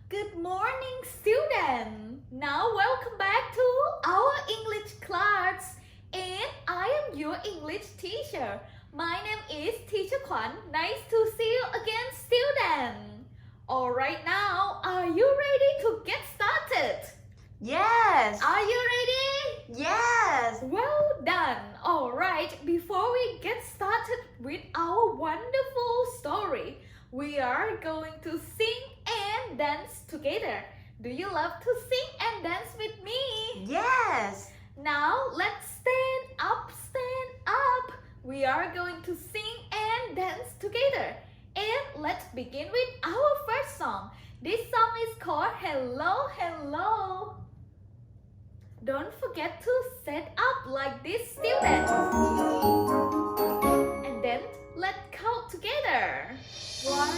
Good morning, student. Now welcome back to our English class, and I am your English teacher. My name is Teacher Kwan. Nice to see you again, student. Alright, now are you ready to get started? Yes. Are you ready? Yes. Well done. Alright, before we get started with our wonderful story, we are going to sing and dance together. Do you love to sing and dance with me? Yes. Now let's stand up, stand up. We are going to sing and dance together. And let's begin with our first song. This song is called Hello, Hello. Don't forget to set up like this, students. And then let's count together. 1,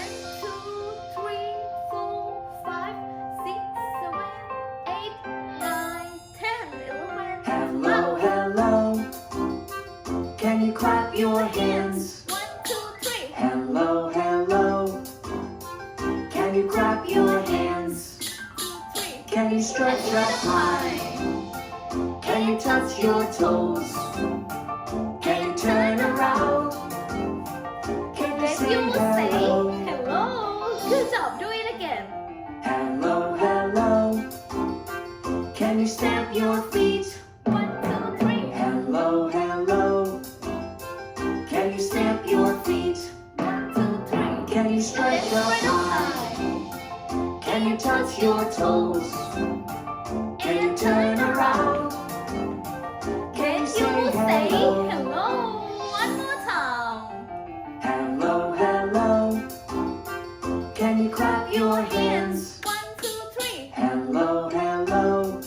2, 3, 4, 5, 6, 7, 8, 9, 10, 11. Hello, hello. Can you clap your hands? 1, 2, 3. Hello, hello. Can you clap your hands? 2, 3. Can you stretch up high? Can you touch your toes? Can you turn around? Can you Then say you will say hello? hello. Good job. Do it again. Hello, hello. Can you stamp your feet? 1, 2, 3. Hello, hello. Can you stamp your feet? 1, 2, 3. Can you stretch Then up spread out high? high. Can you touch your toes? Can you turn around? Can Then you you will say say hello? hello. One more time. Hello, hello. Can you clap your hands? 1, 2, 3. Hello, hello.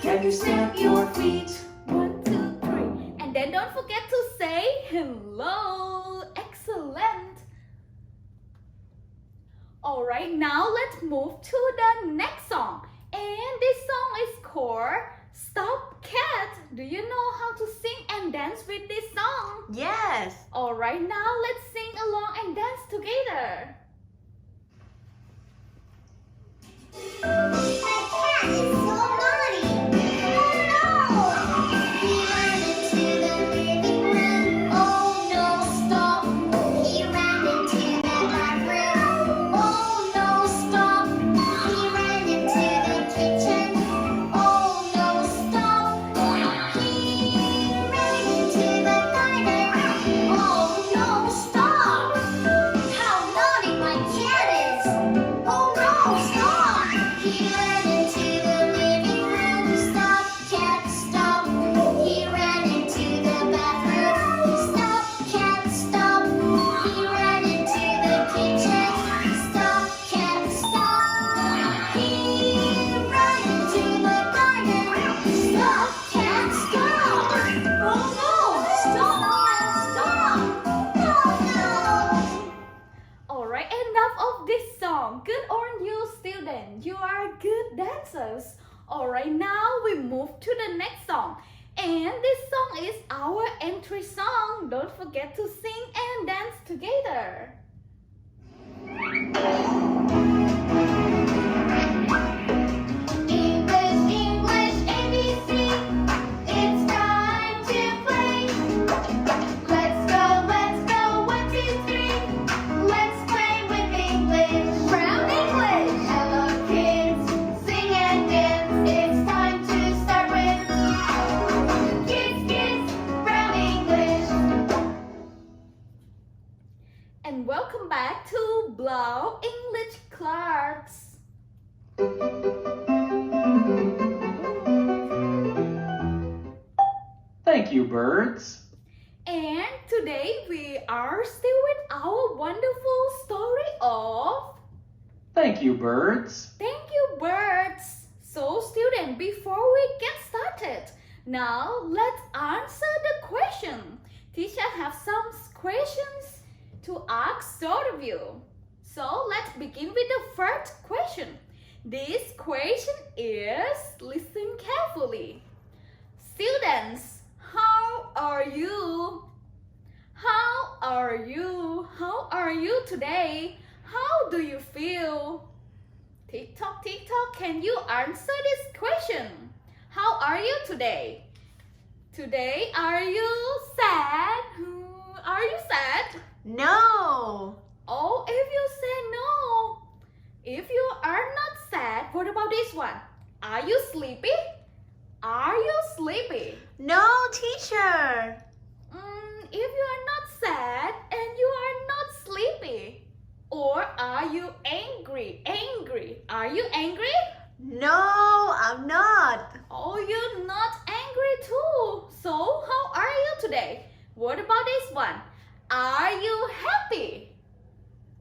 Can you stamp your feet? 1, 2, 3. And then don't forget to say hello. Excellent. Alright, now let's move to the next song. And this song is called Stop Cat. Do you know how to sing and dance with this song? Yes. Alright, now let's sing along and dance together. My cat is so naughty. Oh no! He ran into the living room. Oh no, stop! He ran into the bathroom. Oh no, stop! He ran into the kitchen. Oh no, stop! He ran into the garden. Oh no, stop! How naughty my cat is! Oh no, stop! He ran into the living room. Stop, cat, stop. He ran into the bathroom. Stop, cat, stop. He ran into the kitchen. Stop, cat, stop. He ran into the garden. Stop, cat, stop. Oh no, stop, cat, stop. No, no. Alright, enough of this song. Good on you, student. You are good dancers. Alright, now we move to the next song. And this song is our entry song. Don't forget to sing and dance together. English, English, ABC. It's time to play. Let's go, 1, 2, 3. Let's play with English. Brown English. Hello kids, sing and dance. It's time to start with kids, kids, brown English. And welcome back to Blau English class. Thank you, birds. And today we are still with our wonderful story of Thank you, birds. Thank you, birds. So, student, before we get started, now let's answer the question. Teacher have some questions to ask all of you. So, let's begin with the first question. This question is, listen carefully. Students, how are you? How are you? How are you today? How do you feel? Tick tock, can you answer this question? How are you today? Today, are you sad? Are you sad? No. Oh, if you say no, if you are not sad, what about this one? Are you sleepy? Are you sleepy? No, teacher. If you are not sad and you are not sleepy, or are you angry? Are you angry? No, I'm not. Oh, you're not angry too. So, how are you today? What about this one? Are you happy?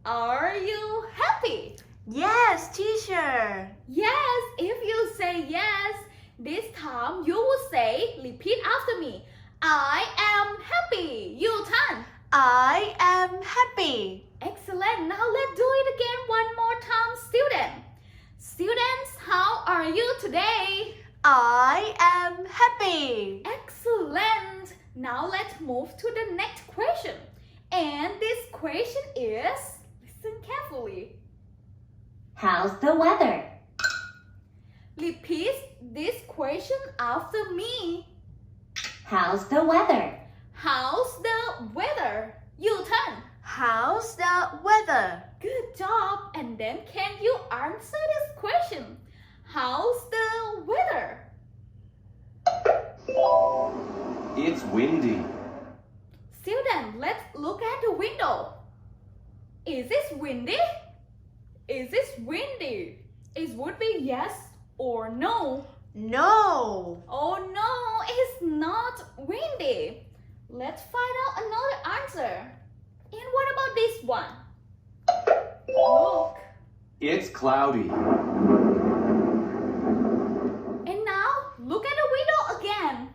Are you happy? Yes, teacher. Yes, if you say yes, this time you will say, repeat after me. I am happy. Your turn. I am happy. Excellent. Now let's do it again one more time, student. Students, how are you today? I am happy. Excellent. Now let's move to the next question. And this question is, listen carefully. How's the weather? Repeat this question after me. How's the weather? How's the weather? Your turn. How's the weather? Good job. And then can you answer this question? How's the weather? It's windy. Student, let's look at the window. Is this windy? Is this windy? It would be yes or no. No. Oh no, it's not windy. Let's find out another answer. And what about this one? Look. It's cloudy. And now look at the window again.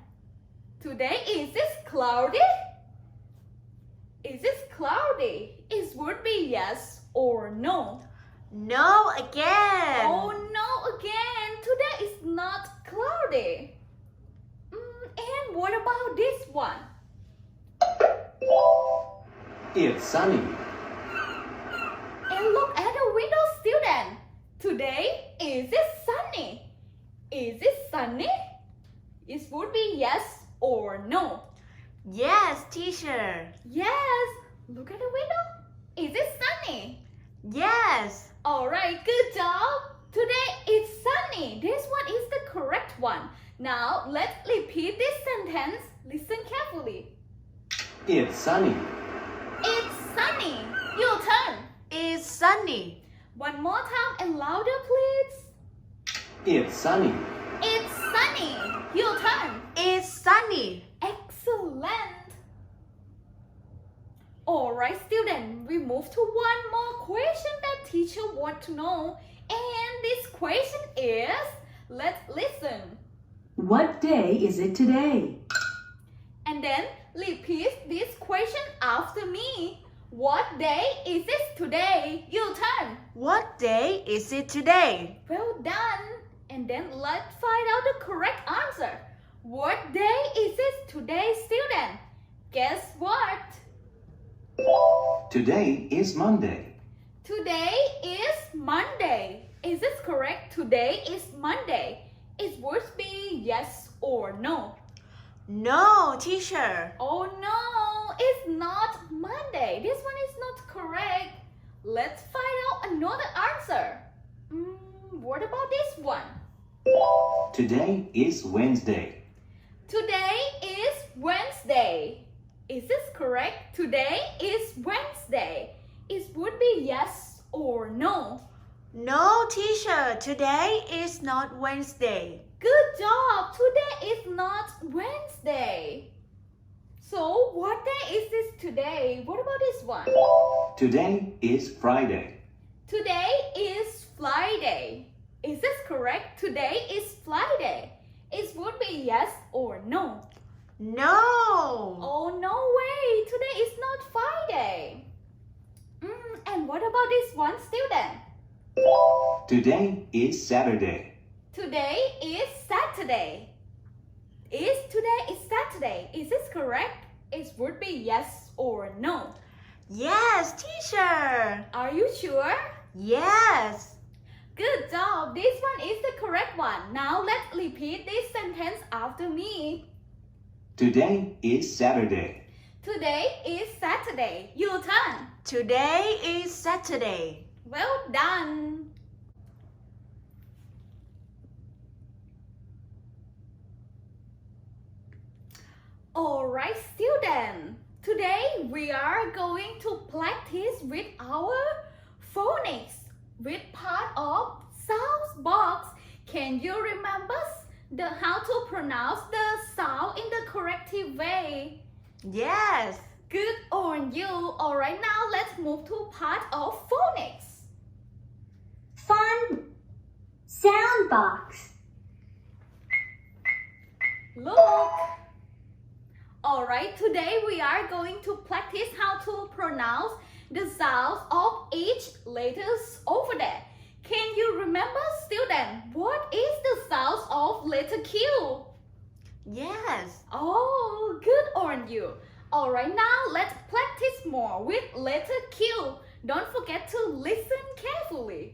Today, is this cloudy? Is this cloudy? It would be yes or no. No again. Oh no, again. Today is not cloudy. And what about this one? It's sunny. And look at the window, student. Today, is it sunny? Is it sunny? It would be yes or no. Yes, teacher. Yes. Look at the window. Is it sunny? Yes. Alright, good job. Today it's sunny. This one is the correct one. Now let's repeat this sentence. Listen carefully. It's sunny. It's sunny. Your turn. It's sunny. One more time and louder, please. It's sunny. It's sunny. Your turn. It's sunny. Excellent. Alright, student, we move to one more question that teacher want to know. And this question is, let's listen. What day is it today? And then repeat this question after me. What day is it today? Your turn. What day is it today? Well done. And then let's find out the correct answer. What day is it today, student? Guess what? Today is Monday. Today is Monday. Is this correct? Today is Monday. It would be yes or no. No, teacher. Oh no, it's not Monday. This one is not correct. Let's find out another answer. What about this one? Today is Wednesday. Today is Wednesday. Is this correct? Today is Wednesday. It would be yes or no. No, teacher. Today is not Wednesday. Good job. Today is not Wednesday. So what day is this today? What about this one? Today is Friday. Today is Friday. Is this correct? Today is Friday. It would be yes or no. No. Oh, no way. Today is not Friday. And what about this one, student? Today is Saturday. Today is Saturday. Today is Saturday. Is this correct? It would be yes or no. Yes, teacher. Are you sure? Yes. Good job. This one is the correct one. Now let's repeat this sentence after me. Today is Saturday. Today is Saturday. Your turn. Today is Saturday. Well done. Alright, students. Today we are going to practice with our phonics with part of sound box. Can you remember how to pronounce the sound in the corrective way? Yes. Good on you. Alright, now let's move to part of phonics. Fun. Sound box. Look. Alright, today we are going to practice how to pronounce the sounds of each letters over there. Can you remember, student, what is the sound of letter Q? Yes. Oh, good on you. Alright, now let's practice more with letter Q. Don't forget to listen carefully.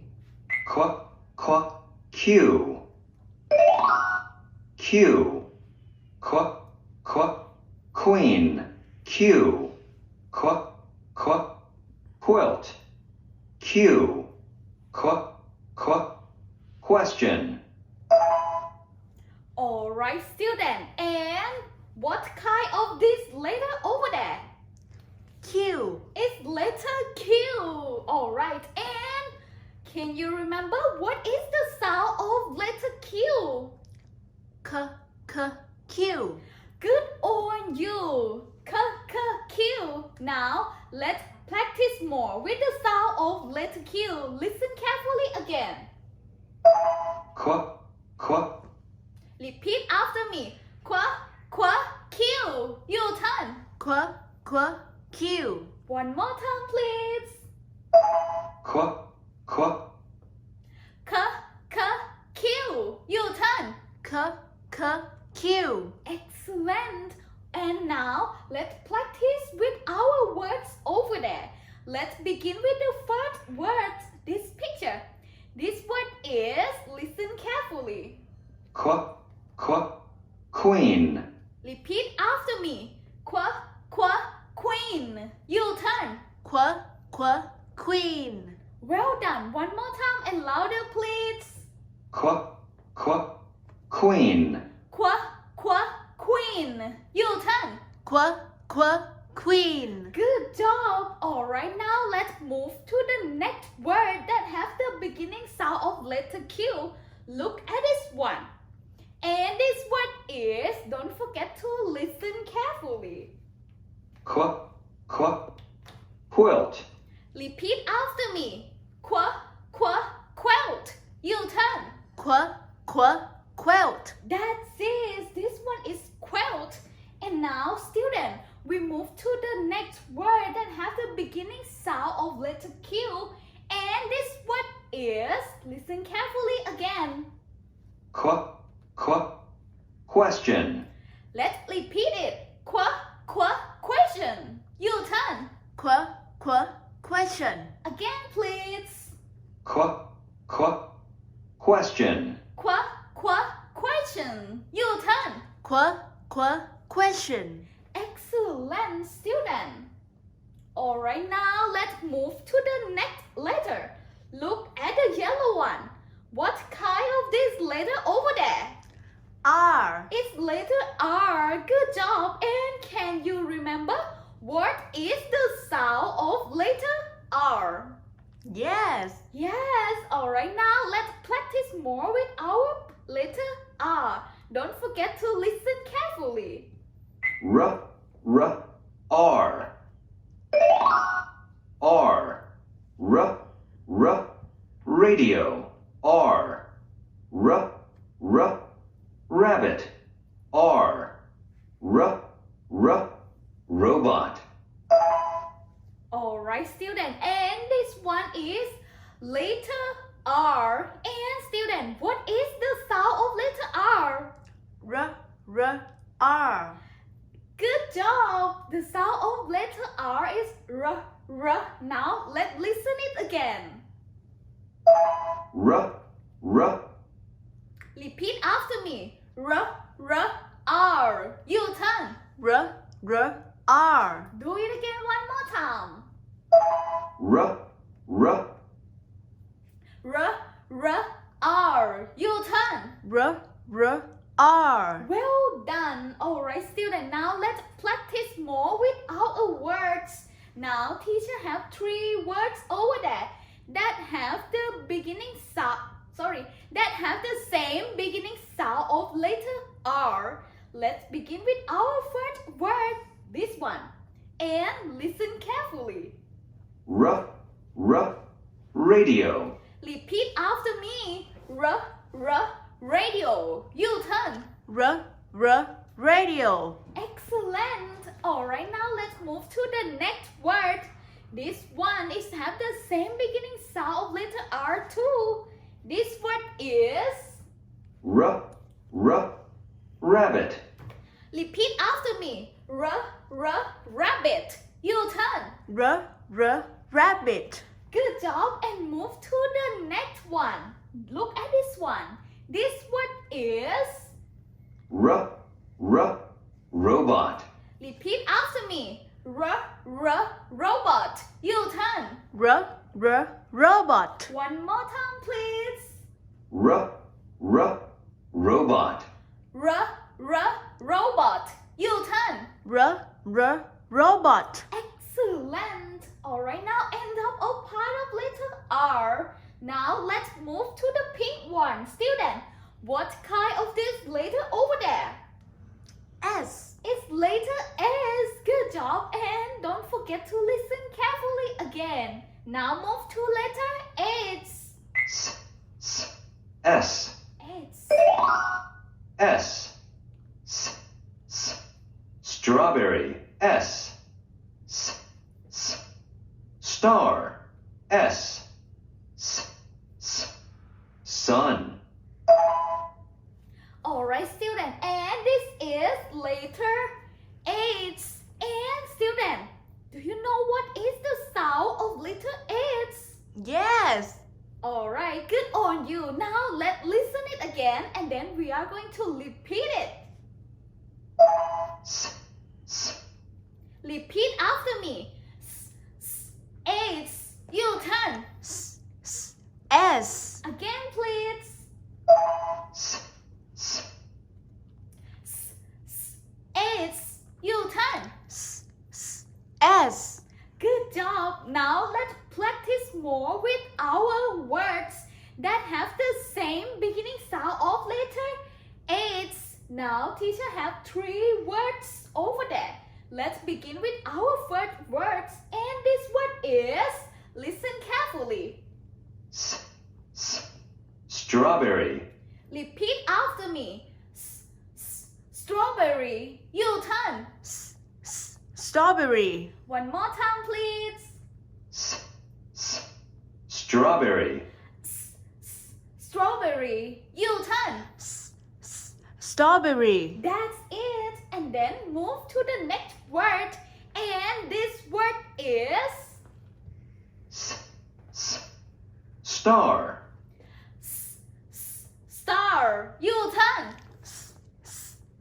Q. Q. Queen. Q. Quilt. Q. Question. Alright, student, and what kind of this letter over there? Q. It's letter Q. Alright, and can you remember what is the sound of letter Q? Q. Good on you. Q. Now let's practice more with the sound of letter Q. Listen carefully again. Repeat after me. Q. Your turn. Q. One more time, please. Q. Your turn. Q. Excellent. And now let's practice with our words over there. Let's begin with the first word. This picture. This word is, listen carefully. Queen. Repeat after me. Queen. Your turn. Queen. Well done. One more time and louder, please. Queen. Queen. Your turn. Queen. Good job. Alright, now let's move to the next word that has the beginning sound of letter Q. Look at this one. And this word is, don't forget to listen carefully. Quilt. Repeat after me. Quilt. Your turn. Quilt. That's it. This one is quilt. And now, student, we move to the next word that has the beginning sound of letter Q. And this word is, listen carefully again. Question. Let's repeat it. Question. Your turn. Question. Again, please. Question. Question. Your turn. Question. Excellent, student. Alright, now let's move to the next letter. Look at the yellow one. What kind of this letter over there? R. It's letter R. Good job. And can you remember what is the sound of letter R? Yes. Yes. Alright, now let's practice more with our letter R. Don't forget to listen carefully. R. Radio. Rabbit. Robot. Alright, student. And this one is letter R. And student, what is the sound of letter R? R. Good job. The sound of letter R is R. Now let's listen it again. R, R, Repeat after me. R. U-turn. R. Do it again one more time. R, R, R. U-turn. R. Well done. Alright, student. Now let's practice more with our words. Now, teacher have 3 words over there that have the beginning sound. That have the same beginning sound of letter R. Let's begin with our first word, this one, and listen carefully. R, R, radio. Repeat after me. Radio. U-turn. Radio. Excellent. Alright, now let's move to the next word. This one is have the same beginning sound of letter R too. This word is... R, R, rabbit. Repeat after me. Rabbit. U-turn. Rabbit. Good job, and move to the next one. Look at this one. This word is... R, R, robot. Repeat after me. Robot. U-turn. Robot. One more time, please. R, R, robot. Robot. U-turn. Robot. Excellent. Alright, now end up a part of letter R. Now let's move to the pink one. Student, what kind of this letter over there? S. It's letter S. Good job, and don't forget to listen carefully again. Now move to letter H. S, H. S, strawberry. S, star. S, sun. Alright, student, and this is letter H. And student, do you know what is the sound of letter H? Yes. Alright, good on you. Now let's listen it again, and then we are going to repeat it. Repeat after me. H. U-turn. S. Again, please. H. U-turn. S. Good job. Now let's practice more with our words that have the same beginning sound of letter H. Now teacher have 3 words over there. Let's begin with our first words, and this word is, listen carefully. Strawberry. Repeat after me. Strawberry. U-turn. Strawberry. One more time, please. Strawberry. Strawberry. U-turn. Strawberry. That's it. And then move to the next word. And this word is... Star. Star. U-turn.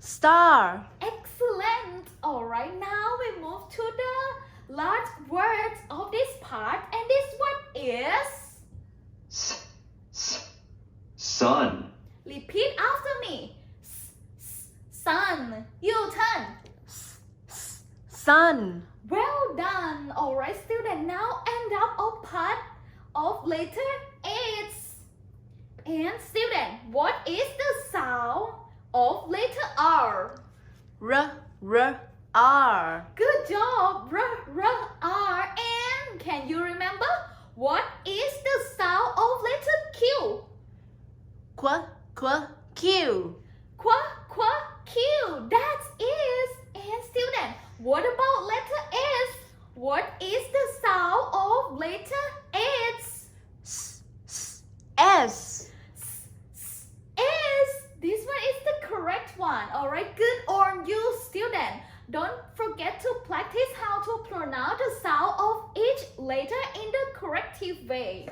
Star. Excellent. Alright, now we move to the last words of this part. And this word is... Sun. Repeat after me. Sun. U-turn. Sun. Well done. Alright, student. Now end up a part of letter H. And student, what is the sound of letter R? R. Good job. R. And can you remember what is the sound of letter Q? Q. Q. That is. And student, what about letter S? What is the sound of letter S? S. This one is the correct one. Alright, good on you, student. Don't forget to practice how to pronounce the sound of each letter in the corrective way.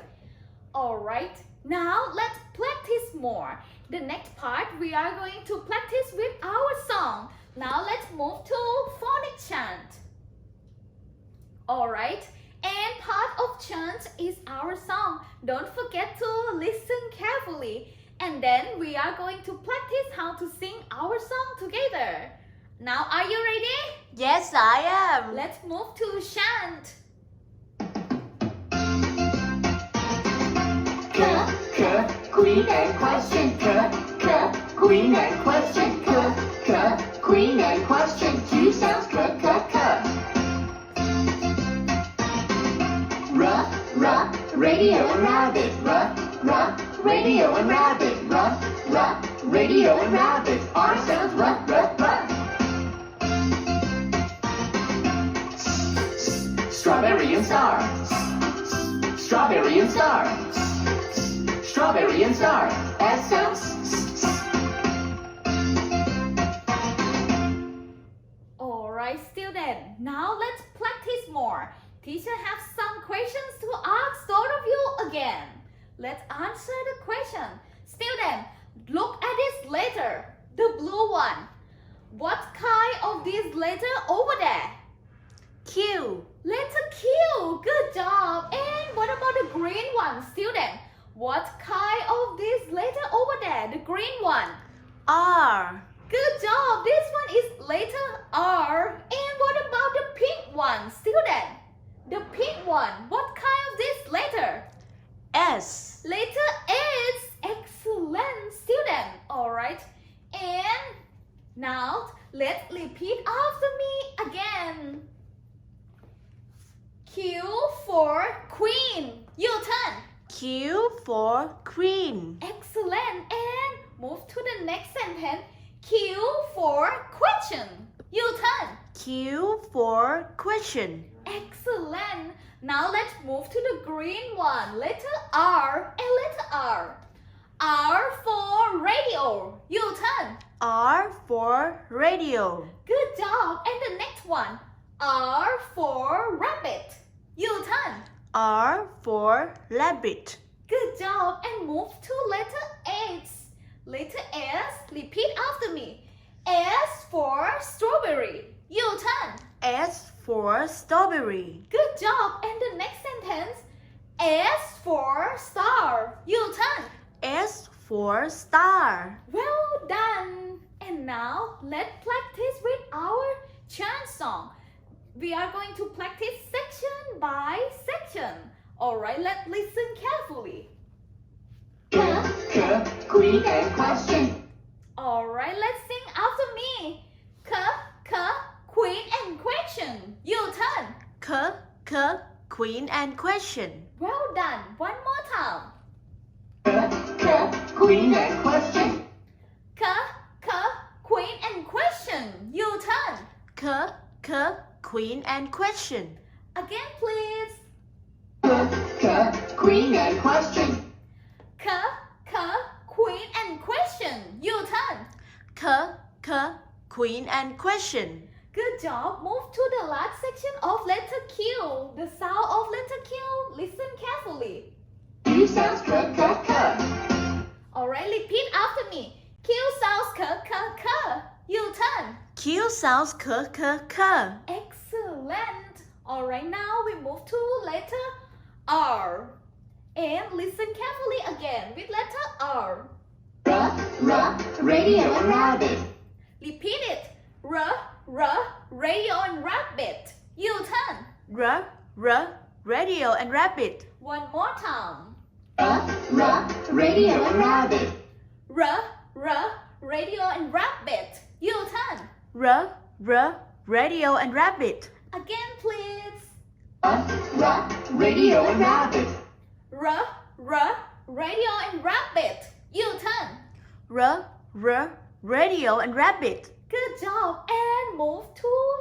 Alright, now let's practice more. The next part we are going to practice with our song. Now let's move to phonics chant. Alright, and part of chant is our song. Don't forget to listen carefully. And then we are going to practice how to sing our song together. Now are you ready? Yes, I am. Let's move to chant. Queen and question, queen and question, queen and question, two sounds, radio and rabbit, radio and rabbit, radio and rabbit, R sounds, strawberry and star, strawberry and star, strawberry and star, S sounds. Alright, student. Now let's practice more. Teacher have some questions to ask all of you again. Let's answer the question. Student, look at this letter, the blue one. What kind of this letter over there? Q. Letter Q. Good job. And what about the green one, student? What kind of this letter over there, the green one? R. Good job. This one is letter R. And what about the pink one, student? The pink one. What kind of this letter? S. Letter S. Excellent, student. Alright. And now let's repeat after me again. Q for queen. Your turn. Q for queen. Excellent. And move to the next sentence. Q for question. Your turn. Q for question. Excellent. Now let's move to the green one. Letter R and letter R. R for radio. Your turn. R for radio. Good job. And the next one. R for rabbit. Your turn. R for rabbit. Good job. And move to letter S. Letter S. Repeat after me. S for strawberry. Your turn. S for strawberry. Good job. And the next sentence. S for star. Your turn. S for star. Well done. And now let's practice with our chant song. We are going to practice section by section. Alright, let's listen carefully. Queen and question. Alright, let's sing after me. Queen and question. Your turn. Queen and question. Well done. One more time. Queen and question. Queen and question. Your turn. Queen and question. Again, please. Queen and question. Queen and question. Your turn. Queen and question. Good job. Move to the last section of letter Q. The sound of letter Q. Listen carefully. Q sounds Alright, repeat after me. Q sounds k. Your turn. Q sounds k. Excellent. Alright, now we move to letter R. And listen carefully again with letter R. Radio and rabbit. Repeat it. Radio and rabbit. Your turn. Radio and rabbit. One more time. Radio and rabbit. Radio and rabbit. Your turn. Radio and rabbit. Again, please. Radio and rabbit. Radio and rabbit. Your turn. Radio and rabbit. Good job. And move to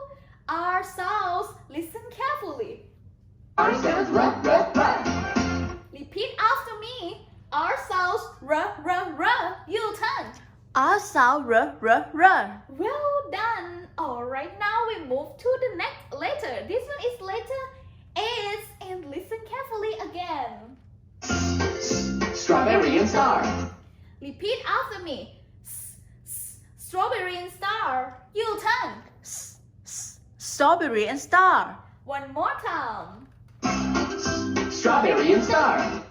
our sounds. Listen carefully. R sounds Repeat after me. R sounds Your turn. R sound r. Well done. Alright, now we move to the next letter. This one is letter S. And listen carefully again. Strawberry and star. Repeat after me. Strawberry and star. Your turn. Strawberry and star. One more time. Strawberry and star.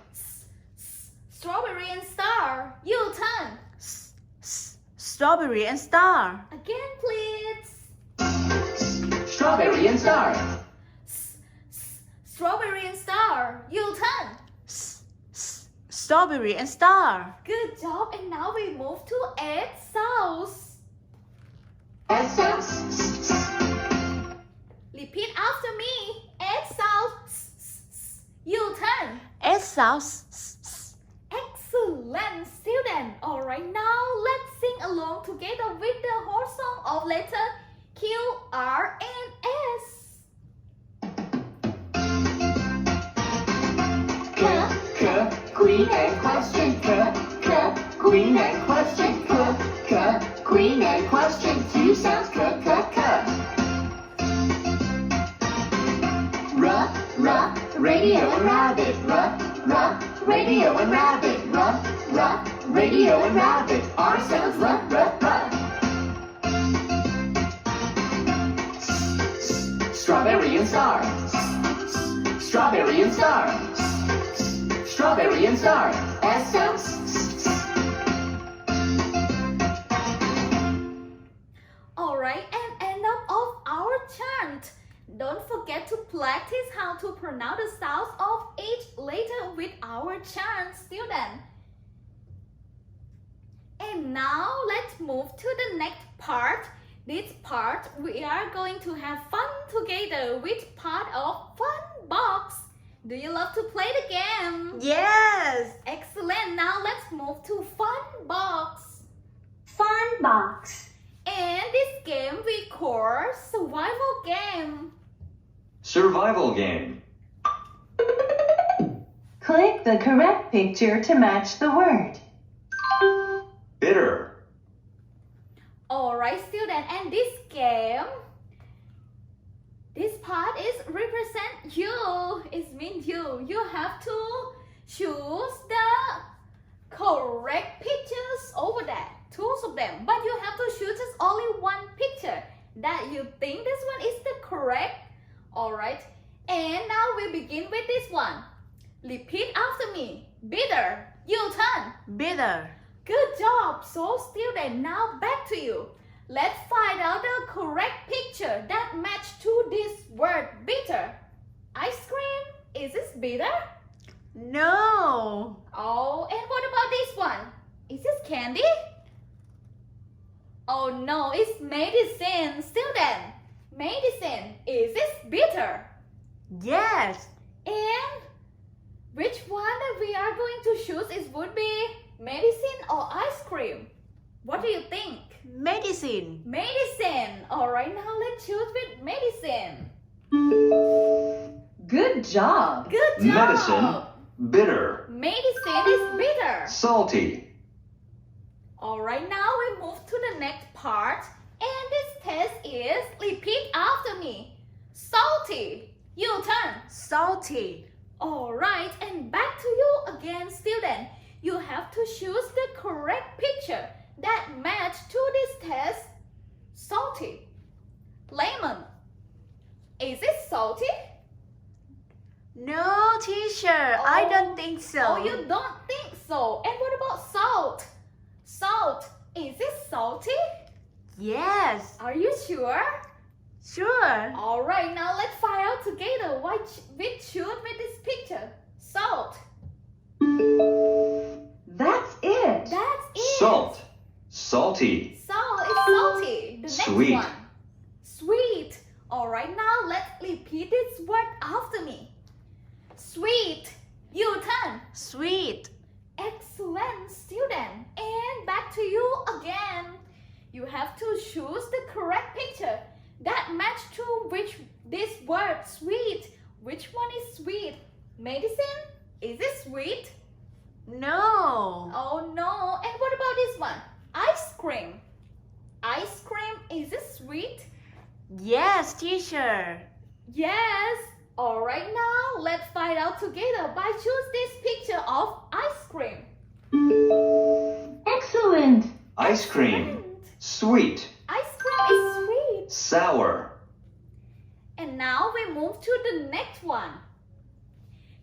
Strawberry and star. Your turn. Strawberry and star. Again, please. Strawberry and star. Strawberry and star. Your turn. Strawberry and star. Good job. And now we move to add sounds. S sounds. Repeat after me. Add sounds. Your turn. S sounds. Excellent, student. Alright, now let's sing along together with the whole song of letter Q, R, and S. Queen and question. Queen and question. Queen and question. Two sounds. Radio and rabbit. Radio and rabbit. Radio and rabbit. R sounds. Strawberry and star. Strawberry and star. Strawberry and star. S sounds. Alright, and end up of our chant. Don't forget to practice how to pronounce the sounds of each letter with our chant, student. And now let's move to the next part. This part we are going to have fun together with part of Fun Box. Do you love to play the game? Yes. Excellent. Now let's move to Fun Box. Fun box. And this game we call Survival Game. Survival game. Click the correct picture to match the word. Bitter. Alright, student, and this game, this part is represent you. It means you. You have to choose the correct pictures over there. Two of them. But you have to choose just only one picture that you think this one is the correct. Alright. And now we begin with this one. Repeat after me. Bitter. Your turn. Bitter. Good job. So student, now back to you. Let's find out the correct picture that match to this word bitter. Ice cream? Is this bitter? No. Oh, and what about this one? Is this candy? Oh no, it's medicine. Student, medicine. Is this bitter? Yes. And which one that we are going to choose is would be medicine or ice cream? What do you think? Medicine. Medicine. Alright, now let's choose with medicine. Good job. Good job. Medicine. Bitter. Medicine is bitter. Salty. Alright, now we move to the next part. And this test is repeat after me. Salty. Your turn. Salty. Alright, and back to you again, student. You have to choose the correct picture that match to this test. Salty. Lemon. Is it salty? No, teacher. I don't think so. Oh, you don't think so. And what about salt? Salt. Is it salty? Yes. Are you sure? Sure. Alright, now let's find out together which should with this picture. Salt. That's it. That's it. Salt. Salty. Salt is salty. The next Sweet. one. Sweet. Alright, now let's repeat this word after me. Sweet. Your turn. Sweet. Excellent, student. And back to you again. You have to choose the correct picture that match to which this word sweet. Which one is sweet? Medicine? Is it sweet? No. Oh no. And what about this one? Ice cream. Ice cream, is it sweet? Yes, teacher. Yes. Alright, now let's find out together by choose this picture of ice cream. Ice cream. Sweet. Ice cream is sweet. Sour. And now we move to the next one.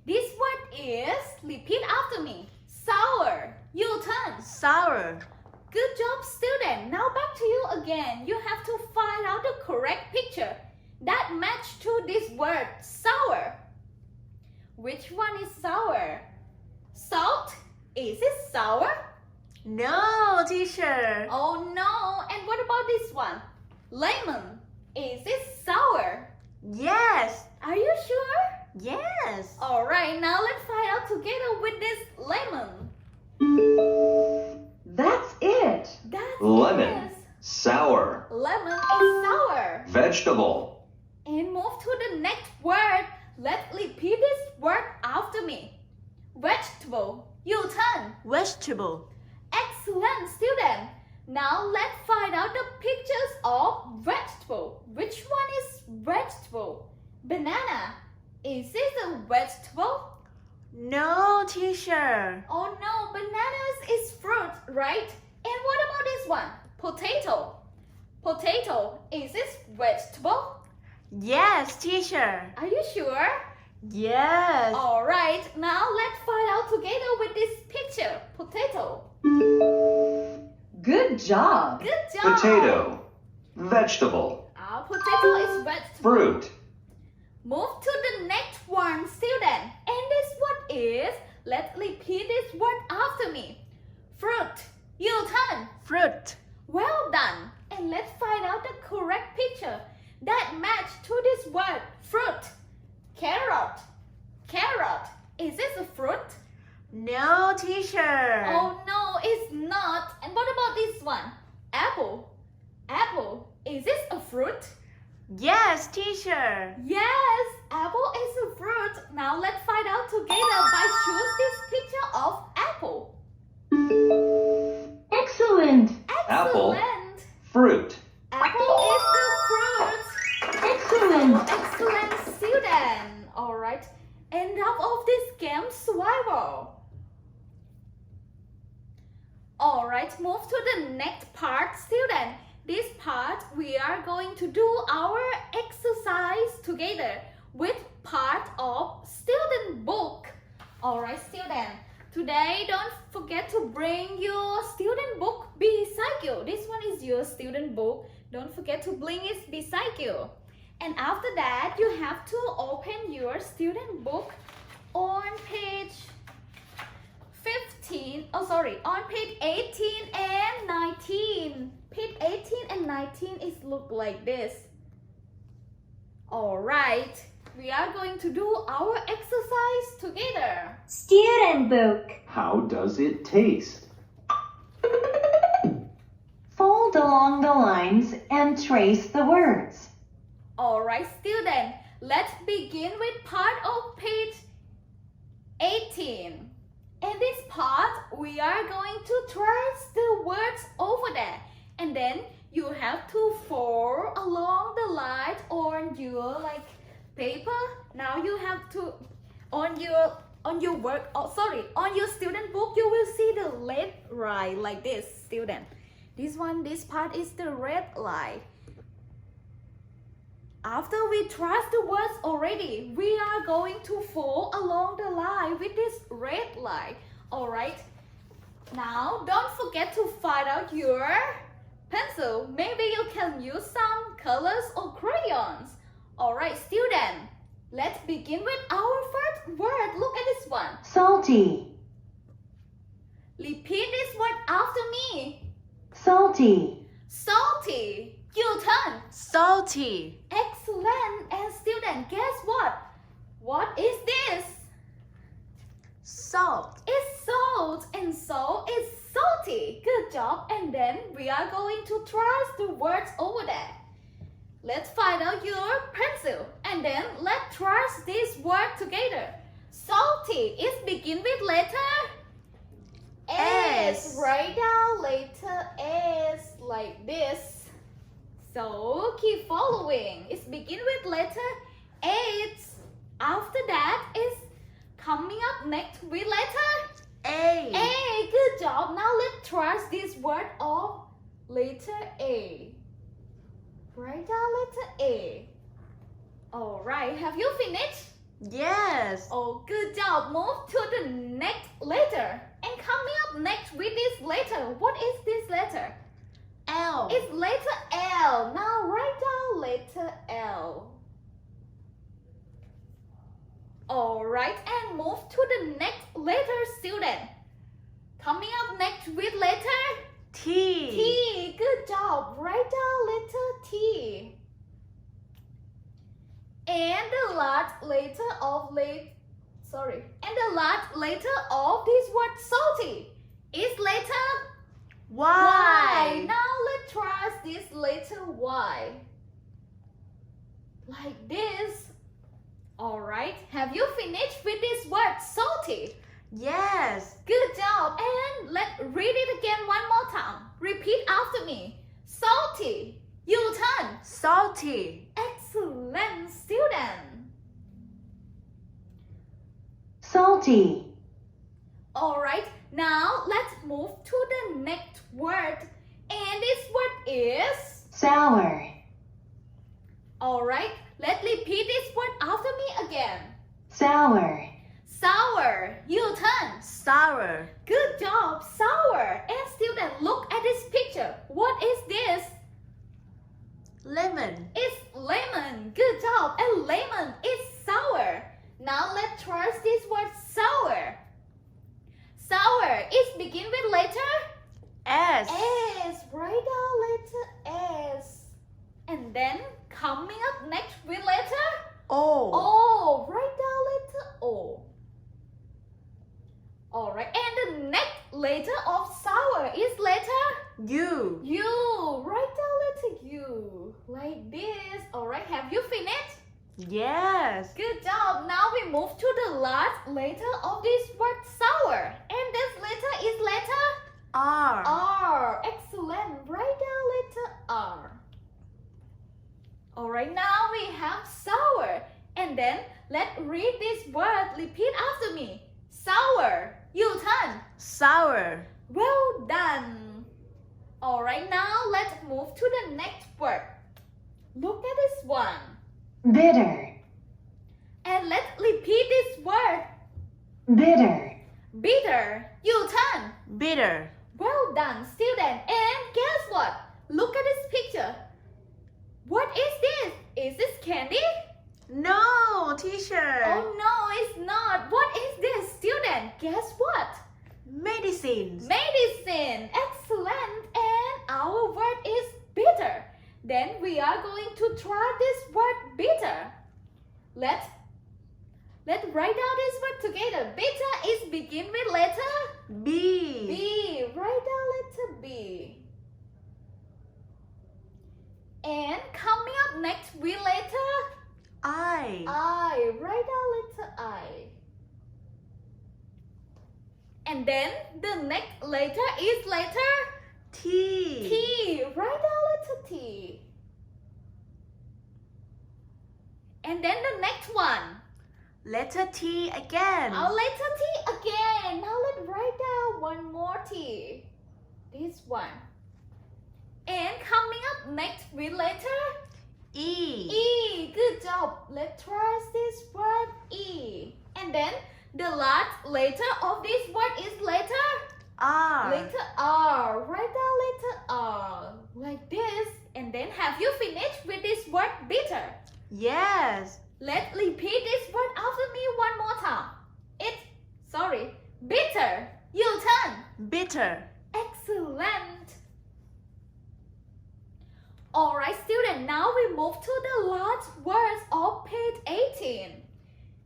This word is, repeat after me, sour. Your turn. Sour. Good job, student. Now back to you again. You have to find out the correct picture that match to this word, sour. Which one is sour? Salt? Is it sour? No, teacher. Oh no. And what about this one? Lemon. Is it sour? Yes. Are you sure? Yes. Alright, now let's find out together with this lemon. That's it. That's Lemon. it. Sour. Lemon is sour. Vegetable. And move to the next word. Let's repeat this word after me. Vegetable. Your turn. Vegetable. Excellent, student. Now let's find out the pictures of vegetable. Which one is vegetable? Banana. Is it a vegetable? No, teacher. Oh no, bananas is fruit, right? And what about this one? Potato. Potato. Is this vegetable? Yes, teacher. Are you sure? Yes. Alright, now let's find out together with this picture. Potato. Good job. Good job. Potato. Vegetable. Our potato is vegetable. Fruit. Move to the next one, student. And this one is, let's repeat this word after me. Fruit. Your turn. Fruit. Well done. And let's find out the correct picture that match to this word, fruit. Carrot. Carrot. Is this a fruit? No, teacher. Oh no, it's not. And what about this one? Apple. Apple. Is this a fruit? Yes, teacher. Yes, apple is a fruit. Now let's find out together by choose this picture of apple. Excellent. Apple. Excellent. Fruit. Apple is the fruit. Excellent. Excellent, student. Alright. End up of this game survival. Alright, move to the next part, student. This part we are going to do our exercise together with part of student book. Alright, student. Today don't forget to bring your student book beside you. This one is your student book. Don't forget to bring it beside you. And after that, you have to open your student book on page 15. Oh, sorry, on page 18 and 19. Page 18 and 19 is look like this. Alright, we are going to do our exercise together. Student book. How does it taste? Fold along the lines and trace the words. Alright, student, let's begin with part of page 18. In this part, we are going to trace the words over there. And then you have to fold along the line on your paper. Now you have to on your work. Oh, sorry, on your student book you will see the red line like this, student. This part is the red line. After we trace the words already, we are going to fold along the line with this red line. Alright. Now don't forget to find out your pencil. Maybe you can use some colors or crayons. Alright, student. Let's begin with our first word. Look at this one. Salty. Repeat this word after me. Salty. Salty. Your turn. Salty. Excellent. And student, guess what? What is this? Salt. It's salt, and so it's salty. Good job. And then we are going to trace the words over there. Let's find out your pencil, and then let's trace this word together. Salty is begin with letter S. Write down letter S like this. So keep following. It's begin with letter H. After that is coming up next with letter A. A. Good job. Now let's trace this word of letter A. Write down letter A. Alright, have you finished? Yes. Oh, good job. Move to the next letter. And coming up next with this letter. What is this letter? L. It's letter L. Now write down letter L. Alright, and move to the next letter, student. Coming up next with letter T. T. Good job. Write down letter T. And the last letter of and the last letter of this word salty is letter Y. Now let's trace this letter Y. Like this. Alright, have you finished with this word salty? Yes. Good job. And let's read it again one more time. Repeat after me. Salty. U-turn. Salty. Excellent, student. Salty. Alright, now let's move to the next word. And this word is... Sour. Alright, let's repeat this word after me again. Sour. Sour. U-turn. Sour. Good job, sour. And student, look at this picture. What is this? Lemon. It's lemon. Good job. And lemon is sour. Now let's trace this word sour. Sour is begin with letter S. S. Write down letter S. And then coming up next with letter O. O. Write down letter O. Alright, and the next letter of sour is letter U. U. Write down letter U. Like this. Alright, have you finished? Yes. Good job. Now we move to the last letter of this word sour. And this letter is letter R. R. Excellent. Write down letter R. Alright, now we have sour. And then let's read this word. Repeat after me. Sour. U-turn. Sour. Well done. Alright, now let's move to the next word. Look at this one. Bitter. And let's repeat this word. Bitter. Bitter. U-turn. Bitter. Well done, student. And guess what? Look at this picture. What is this? Is this candy? No, teacher. Oh no, it's not. What is this, student? Guess what? Medicines. Medicine. Excellent. And our word is bitter. Then we are going to try this word bitter. Let's write down this word together. Bitter is begin with letter B. B. Write down letter B. And coming up next with letter I. I. Write down letter I. And then the next letter is letter T. T. Write down letter T. And then the next one. Letter T again. Our letter T again. Now let's write down one more T. This one. And coming up next with letter E. E. Good job. Let's trace this word E. And then the last letter of this word is letter R. Letter R. Write down letter R. Like this. And then have you finished with this word bitter? Yes. Let's repeat this word after me one more time. Bitter. U-turn. Bitter. Excellent. Alright, students, now we move to the last words of page 18.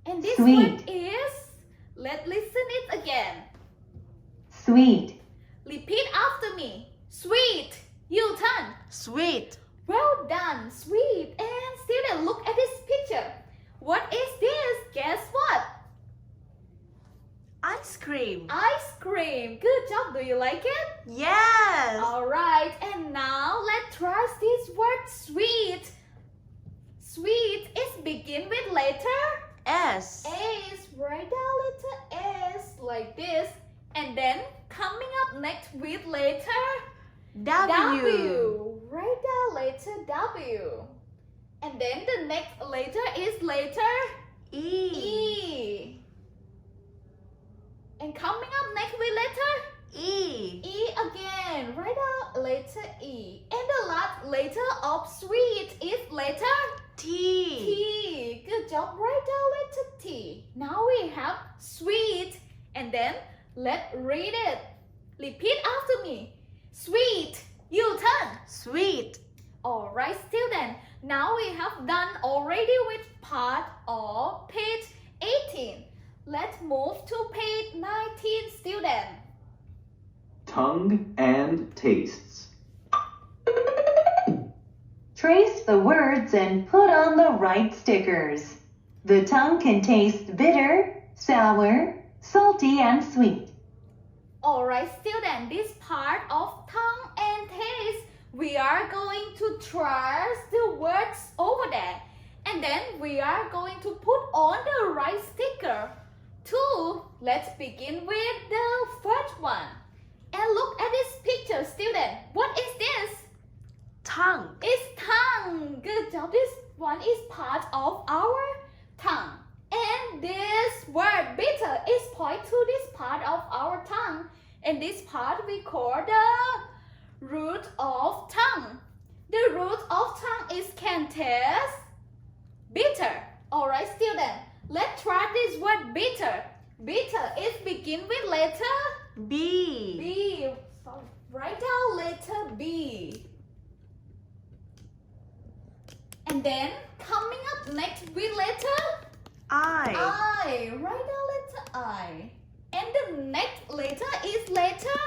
And this Sweet. word is, let's listen it again. Sweet. Repeat after me. Sweet. U-turn. Sweet. Well done, sweet. And students, look at this picture. What is this? Guess what? Ice cream. Ice cream. Good job. Do you like it? Yes. Alright, and now let's try this word sweet. Sweet is begin with letter S. S. Write down letter S like this. And then coming up next with letter W. Write down letter W. And then the next letter is letter E. E. And coming up next with letter E. E again. Write down letter E. And the last letter of sweet is letter T. T. Good job. Write down letter T. Now we have sweet. And then let's read it. Repeat after me. Sweet. You turn. Sweet. Alright, student. Now we have done already with part of page 18. Let's move to page 19, student. Tongue and tastes. Trace the words and put on the right stickers. The tongue can taste bitter, sour, salty, and sweet. Alright, student. This part of tongue and taste, we are going to trace the words over there. And then we are going to put on the right sticker. Let's begin with the first one. And look at this picture, student. What is this? Tongue. It's tongue. Good job. This one is part of our tongue. And this word bitter is point to this part of our tongue. And this part we call the root of tongue. The root of tongue is can taste bitter. Alright, student. Let's try this word bitter. Bitter is begin with letter B. B. So write down letter B. And then coming up next with letter I. I. Write down letter I. And the next letter is letter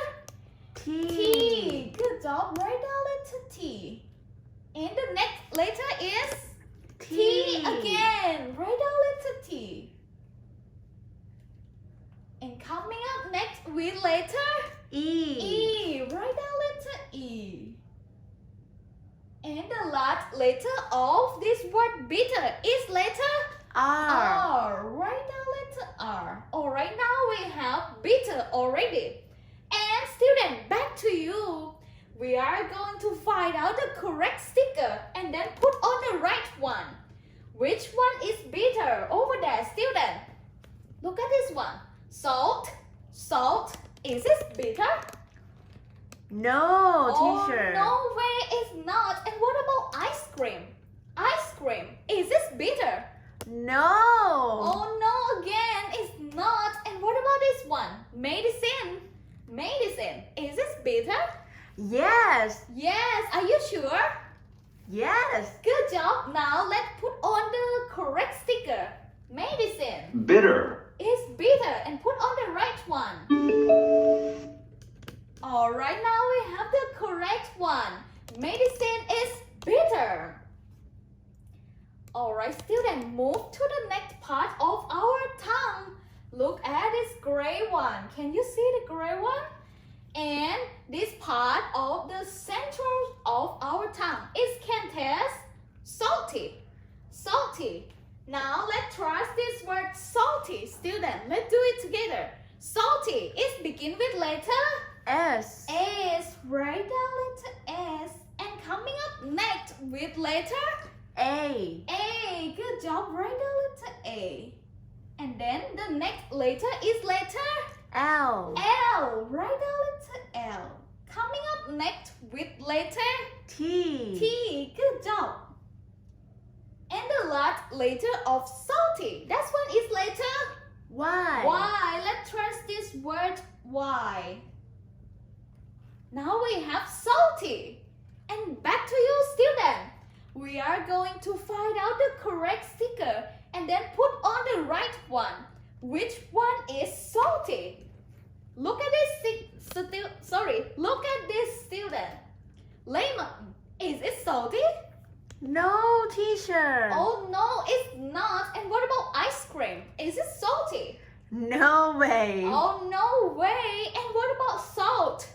T. T. Good job. Write down letter T. And the next letter is T again. Write down letter T. And coming up next with letter E. E. Write down letter E. And the last letter of this word bitter is letter R. R. Write down letter R. Alright, now we have bitter already. And student, back to you. We are going to find out the correct sticker and then put on the right one. Which one is bitter? Over there, student. Look at this one. Salt. Salt. Is it bitter? No, teacher. Oh, no way, it's not. And what about ice cream? Ice cream. Is this bitter? No. Oh no, again, it's not. And what about this one? Medicine. Medicine. Is this bitter? Yes. Yes. Are you sure? Yes. Good job. Now let's put on the correct sticker. Medicine Bitter. is bitter and put on the right one. Alright, now we have the correct one. Medicine is bitter. Alright, student, move to the next part of our tongue. Look at this gray one. Can you see the gray one? And this part of the central of our tongue is can taste salty. Salty. Now let's try this word salty. Student, let's do it together. Salty is begin with letter S. S. Write down letter S. And coming up next with letter A. A. Good job. Write down letter A. And then the next letter is letter L. L. Write down letter L. Coming up next with letter T. T. Good job. And the last letter of salty. That one is letter Y. Y. Let's trace this word Y. Now we have salty. And back to you, student. We are going to find out the correct sticker and then put on the right one. Which one is salty? Look at this look at this student. Lemon. Is it salty? No, teacher. Oh no, it's not. And what about ice cream? Is it salty? No way. Oh no way. And what about salt?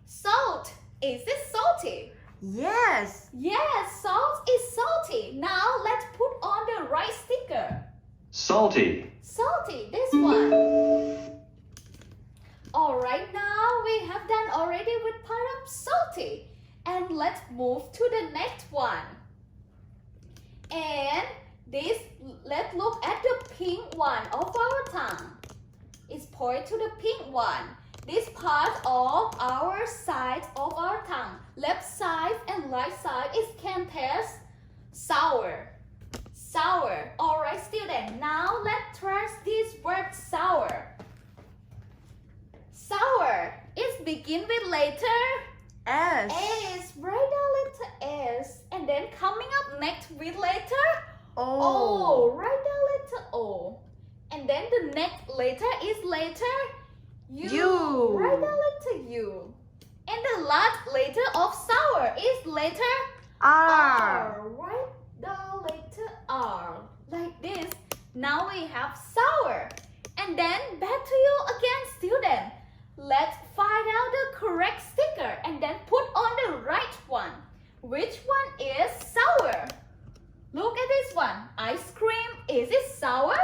Salt. Is it salty? Yes. Yes, salt is salty. Now let's put on the right sticker. Salty. Salty, this one. Alright. Alright, now we have done already with part of salty. And let's move to the next one. And this, let's look at the pink one of our tongue. It's point to the pink one. This part of our side of our tongue, left side and right side, is contains sour. Sour. Alright, student. Now let's trace this word sour. Sour is begin with letter S. S. Write down letter S. And then coming up next with letter O. O. Write down letter O. And then the next letter is letter U. U. Write down letter U. And the last letter of sour is letter R. Write down letter R. Like this. Now we have sour. And then back to you again, student. Let's find out the correct sticker and then put on the right one. Which one is sour? Look at this one. Ice cream. Is it sour?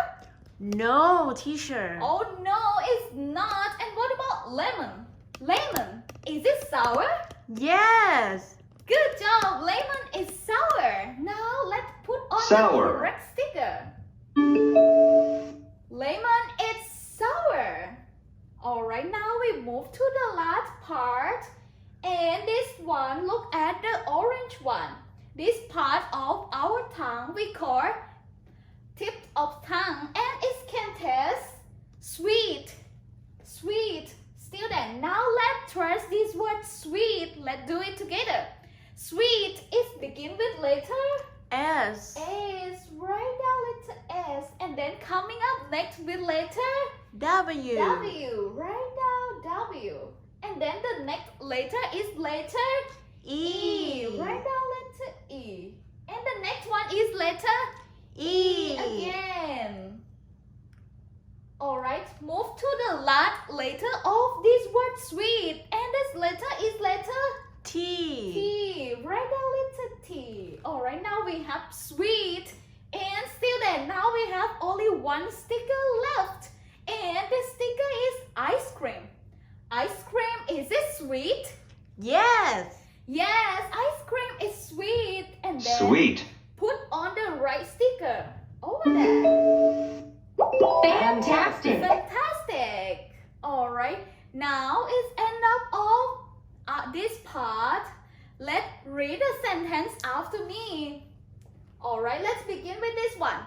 No, teacher. Oh no, it's not. And what about lemon? Lemon. Is it sour? Yes. Good job. Lemon is sour. Now let's put on Sour. the correct sticker. Lemon is sour. Alright, now we move to the last part. And this one, look at the orange one. This part of our tongue we call tip of tongue, and it contains sweet. Sweet. Student, now let's trace this word sweet. Let's do it together. Sweet is begin with letter S. S. Write down letter S. And then coming up next with letter W. W. Write down W. And then the next letter is letter E. Write down letter E. And the next one is letter E. again. Alright, move to the last letter of this word sweet. And this letter is letter T. T. Write down letter T. Alright, now we have sweet. And student, now we have only one sticker left. And the sticker is ice cream. Ice cream, is it sweet? Yes. Yes, ice cream is sweet. And then Sweet. put on the right sticker over there. Fantastic. Fantastic. Alright, now is end up of this part. Let's read the sentence after me. Alright, let's begin with this one.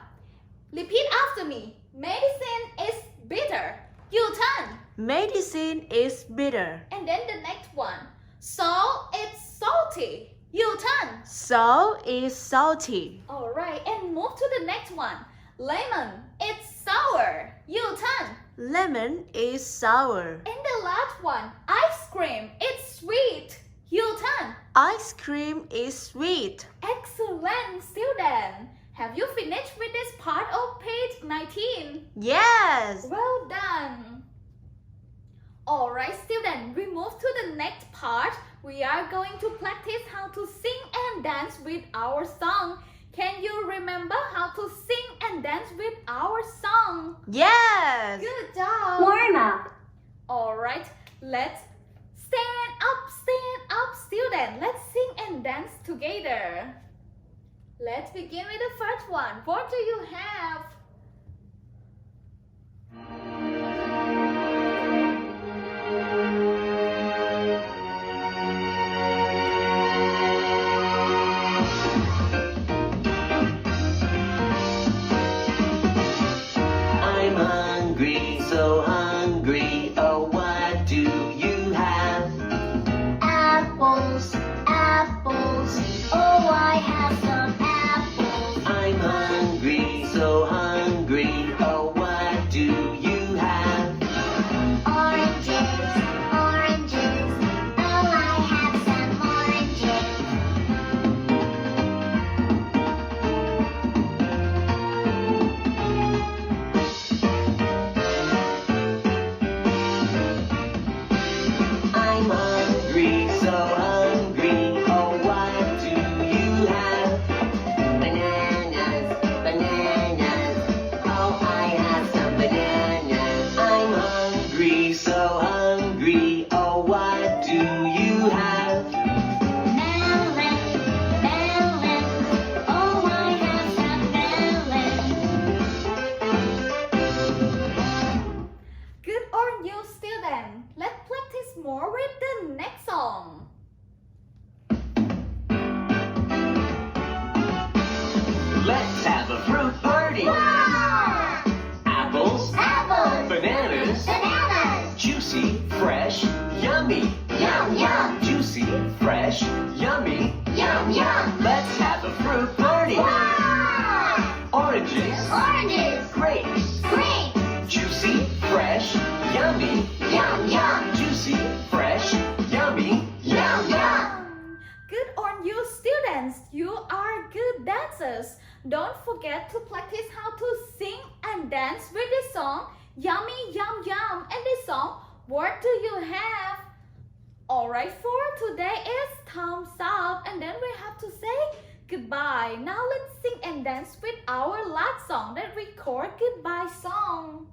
Repeat after me. Medicine is bitter. You turn. Medicine is bitter. And then the next one. Salt is salty. You turn. Salt is salty. Alright, and move to the next one. Lemon, it's sour. You turn. Lemon is sour. And the last one. Ice cream, it's sweet. You turn. Ice cream is sweet. Excellent, student. Have you finished with this part of page 19? Yes. Well done. Alright, student, we move to the next part. We are going to practice how to sing and dance with our song. Can you remember how to sing and dance with our song? Yes. Good job. Warm up. Alright, let's stand up, student. Let's sing and dance together. Let's begin with the first one. What do you have? I'm hungry, so hungry. Oh, what do you have? Apples, apples. Oh, I have some apples. I'm hungry, so hungry. more with the next song. Let's have a fruit party. Wow! Apples, Apples! bananas, Bananas! juicy, fresh, yummy. Yum, yum! Juicy, fresh, yummy. Yum, yum! Let's have a fruit party. Wow! Oranges, Oranges! grapes, Grapes! juicy, fresh, yummy. Yum, yum! Juicy, fresh, yummy. Yum, yum! Good on you, students. You are good dancers. Don't forget to practice how to sing and dance with the song Yummy Yum Yum and the song What Do You Have? Alright, for today is thumbs up and then we have to say goodbye. Now let's sing and dance with our last song that we call goodbye song.